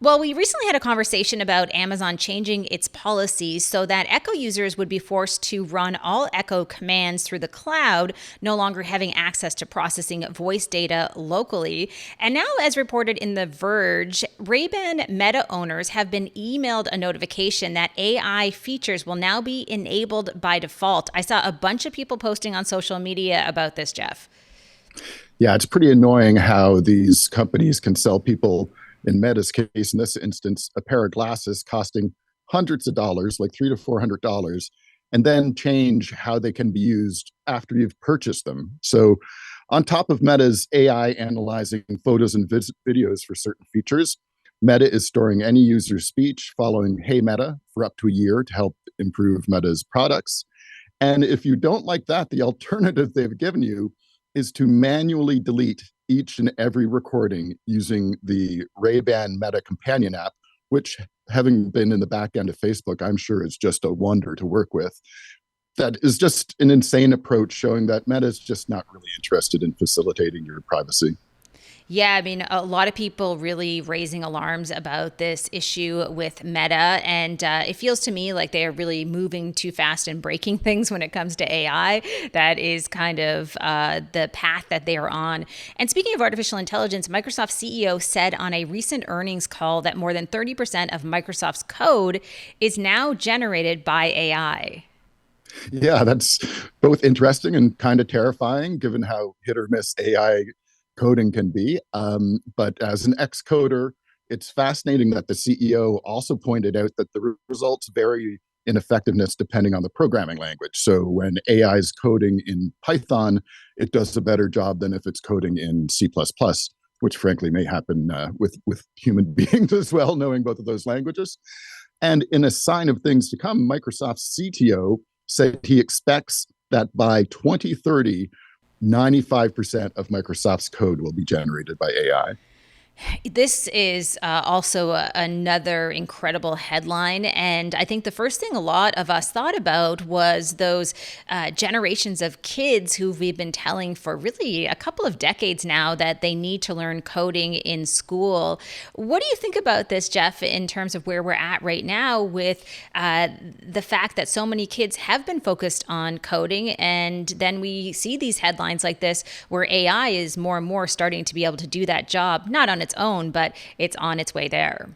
Well, we recently had a conversation about Amazon changing its policies so that Echo users would be forced to run all Echo commands through the cloud, no longer having access to processing voice data locally. And now, as reported in The Verge, Ray-Ban Meta owners have been emailed a notification that AI features will now be enabled by default. I saw a bunch of people posting on social media about this, Jeff. Yeah, it's pretty annoying how these companies can sell people, in Meta's case, in this instance, a pair of glasses costing hundreds of dollars, like $300 to $400, and then change how they can be used after you've purchased them. So, on top of Meta's AI analyzing photos and videos for certain features, Meta is storing any user's speech following Hey Meta for up to a year to help improve Meta's products. And if you don't like that, the alternative they've given you is to manually delete each and every recording using the Ray-Ban Meta Companion app, which, having been in the back end of Facebook, I'm sure is just a wonder to work with. That is just an insane approach, showing that Meta is just not really interested in facilitating your privacy. Yeah, I mean, a lot of people really raising alarms about this issue with Meta. And it feels to me like they are really moving too fast and breaking things when it comes to AI. That is kind of the path that they are on. And speaking of artificial intelligence, Microsoft CEO said on a recent earnings call that more than 30% of Microsoft's code is now generated by AI. Yeah, that's both interesting and kind of terrifying, given how hit or miss AI coding can be. But as an ex-coder, it's fascinating that the CEO also pointed out that the results vary in effectiveness depending on the programming language. So when AI is coding in Python, it does a better job than if it's coding in C++, which frankly may happen with human beings as well, knowing both of those languages. And in a sign of things to come, Microsoft's CTO said he expects that by 2030, 95% of Microsoft's code will be generated by AI. This is also another incredible headline. And I think the first thing a lot of us thought about was those generations of kids who we've been telling for really a couple of decades now that they need to learn coding in school. What do you think about this, Jeff, in terms of where we're at right now with the fact that so many kids have been focused on coding? And then we see these headlines like this where AI is more and more starting to be able to do that job, not on its own, but it's on its way there.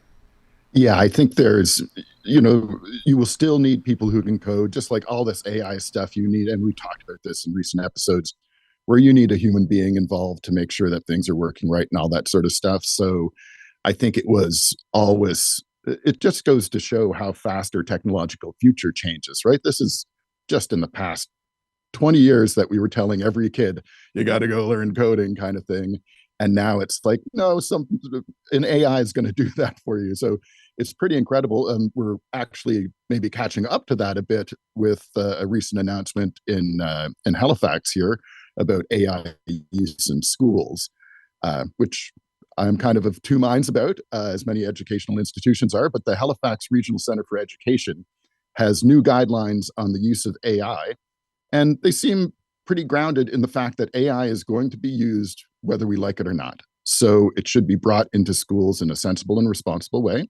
Yeah, I think you will still need people who can code, just like all this AI stuff you need. And we talked about this in recent episodes where you need a human being involved to make sure that things are working right and all that sort of stuff. So I think it just goes to show how fast our technological future changes, right? This is just in the past 20 years that we were telling every kid, you got to go learn coding kind of thing. And now it's like, no, an AI is going to do that for you. So it's pretty incredible. We're actually maybe catching up to that a bit with a recent announcement in Halifax here about AI use in schools, which I'm kind of two minds about, as many educational institutions are. But the Halifax Regional Center for Education has new guidelines on the use of AI, and they seem pretty grounded in the fact that AI is going to be used whether we like it or not. So it should be brought into schools in a sensible and responsible way.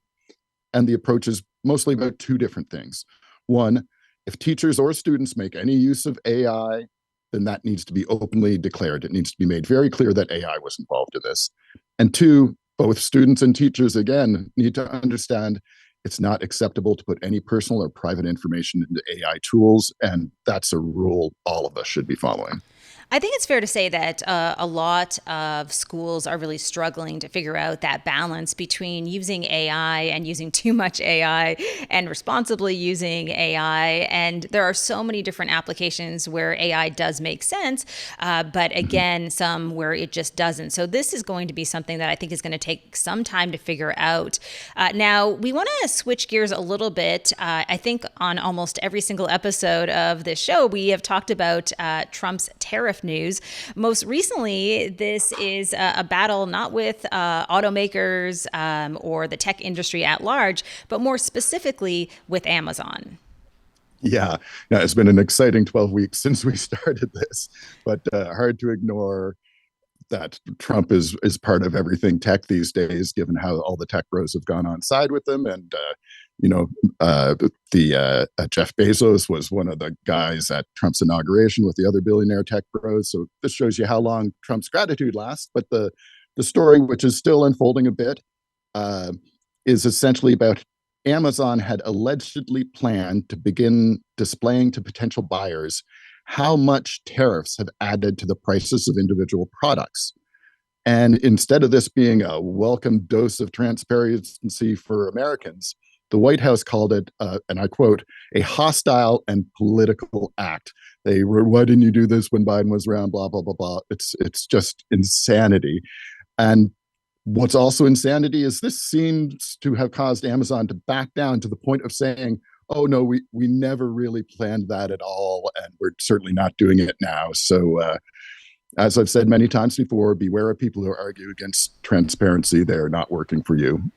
And the approach is mostly about two different things. One, if teachers or students make any use of AI, then that needs to be openly declared. It needs to be made very clear that AI was involved in this. And two, both students and teachers, again, need to understand it's not acceptable to put any personal or private information into AI tools. And that's a rule all of us should be following. I think it's fair to say that a lot of schools are really struggling to figure out that balance between using AI and using too much AI and responsibly using AI. And there are so many different applications where AI does make sense, but again, some where it just doesn't. So this is going to be something that I think is going to take some time to figure out. Now, we want to switch gears a little bit. I think on almost every single episode of this show, we have talked about Trump's tariff news. Most recently, this is a battle not with automakers or the tech industry at large, but more specifically with Amazon. Yeah, it's been an exciting 12 weeks since we started this, but hard to ignore that Trump is part of everything tech these days, given how all the tech bros have gone on side with him. And you know, Jeff Bezos was one of the guys at Trump's inauguration with the other billionaire tech bros. So this shows you how long Trump's gratitude lasts. But the story, which is still unfolding a bit, uh, is essentially about Amazon had allegedly planned to begin displaying to potential buyers how much tariffs have added to the prices of individual products. And instead of this being a welcome dose of transparency for Americans, the White House called it, and I quote, a hostile and political act. They were, why didn't you do this when Biden was around? Blah blah blah blah. It's just insanity. And what's also insanity is this seems to have caused Amazon to back down to the point of saying, oh no, we never really planned that at all, and we're certainly not doing it now. So as I've said many times before, beware of people who argue against transparency. They're not working for you.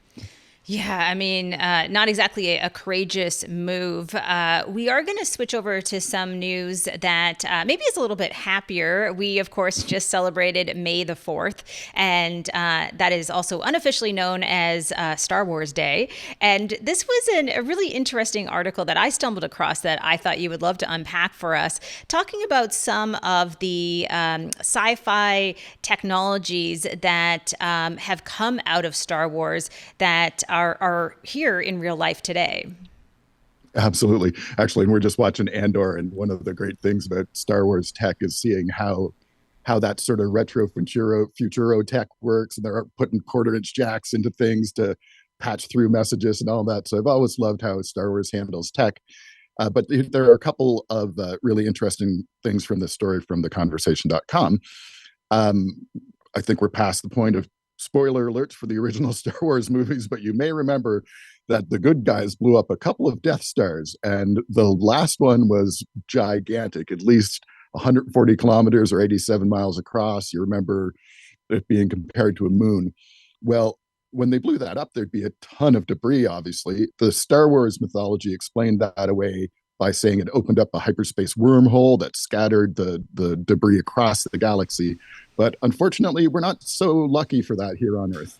Yeah, I mean, not exactly a courageous move. We are going to switch over to some news that maybe is a little bit happier. We, of course, just celebrated May the 4th, and that is also unofficially known as Star Wars Day. And this was a really interesting article that I stumbled across that I thought you would love to unpack for us, talking about some of the sci-fi technologies that have come out of Star Wars that are here in real life today. Absolutely. Actually, and we're just watching Andor, and one of the great things about Star Wars tech is seeing how that sort of retro futuro tech works, and they're putting quarter-inch jacks into things to patch through messages and all that. So I've always loved how Star Wars handles tech. But there are a couple of really interesting things from this story from theconversation.com. I think we're past the point of spoiler alerts for the original Star Wars movies, but you may remember that the good guys blew up a couple of Death Stars, and the last one was gigantic, at least 140 kilometers or 87 miles across. You remember it being compared to a moon. Well, when they blew that up, there'd be a ton of debris, obviously. The Star Wars mythology explained that away by saying it opened up a hyperspace wormhole that scattered the debris across the galaxy. But unfortunately, we're not so lucky for that here on Earth.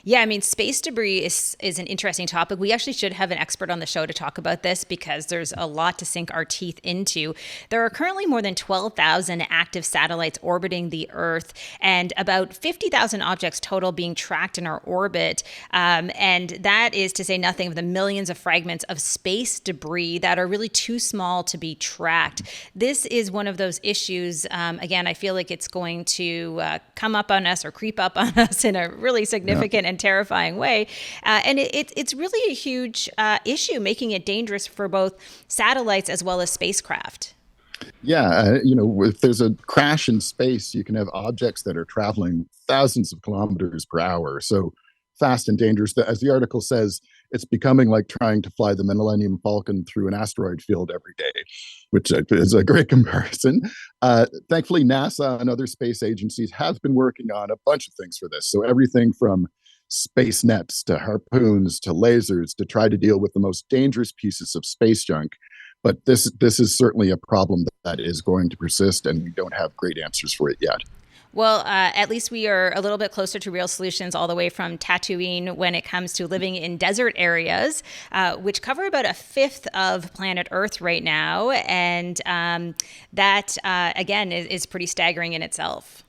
Yeah, I mean, space debris is an interesting topic. We actually should have an expert on the show to talk about this because there's a lot to sink our teeth into. There are currently more than 12,000 active satellites orbiting the Earth and about 50,000 objects total being tracked in our orbit. And that is to say nothing of the millions of fragments of space debris that are really too small to be tracked. This is one of those issues, again, I feel like it's going to come up on us or creep up on us in a really significant and terrifying way. And it's really a huge issue, making it dangerous for both satellites as well as spacecraft. Yeah, if there's a crash in space, you can have objects that are traveling thousands of kilometers per hour. So fast and dangerous. As the article says, it's becoming like trying to fly the Millennium Falcon through an asteroid field every day, which is a great comparison. Thankfully, NASA and other space agencies have been working on a bunch of things for this. So everything from space nets to harpoons to lasers to try to deal with the most dangerous pieces of space junk. But this is certainly a problem that is going to persist, and we don't have great answers for it yet. Well, at least we are a little bit closer to real solutions all the way from Tatooine when it comes to living in desert areas, which cover about a fifth of planet Earth right now. And that, again, is pretty staggering in itself.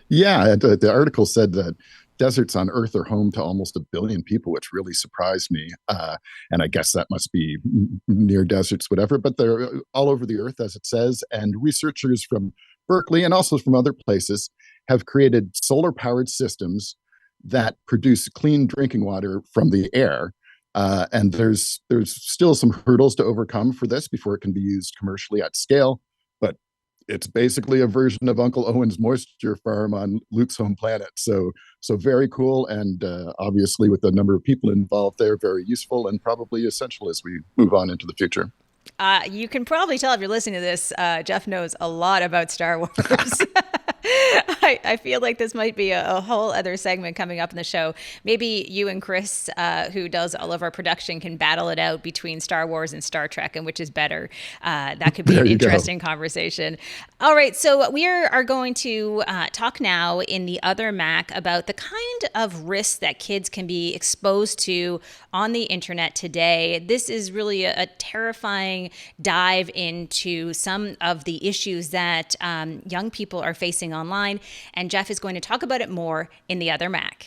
Yeah, the article said that deserts on Earth are home to almost 1 billion people, which really surprised me. And I guess that must be near deserts, whatever, but they're all over the Earth, as it says. And researchers from Berkeley and also from other places have created solar-powered systems that produce clean drinking water from the air. And there's still some hurdles to overcome for this before it can be used commercially at scale. But it's basically a version of Uncle Owen's moisture farm on Luke's home planet. So very cool, and obviously with the number of people involved there, very useful and probably essential as we move on into the future. You can probably tell if you're listening to this, Jeff knows a lot about Star Wars. I feel like this might be a whole other segment coming up in the show. Maybe you and Chris, who does all of our production, can battle it out between Star Wars and Star Trek, and which is better. That could be an interesting conversation. All right, so we are going to talk now in the Other Mac about the kind of risks that kids can be exposed to on the internet today. This is really a terrifying dive into some of the issues that young people are facing online, and Jeff is going to talk about it more in the Other Mac.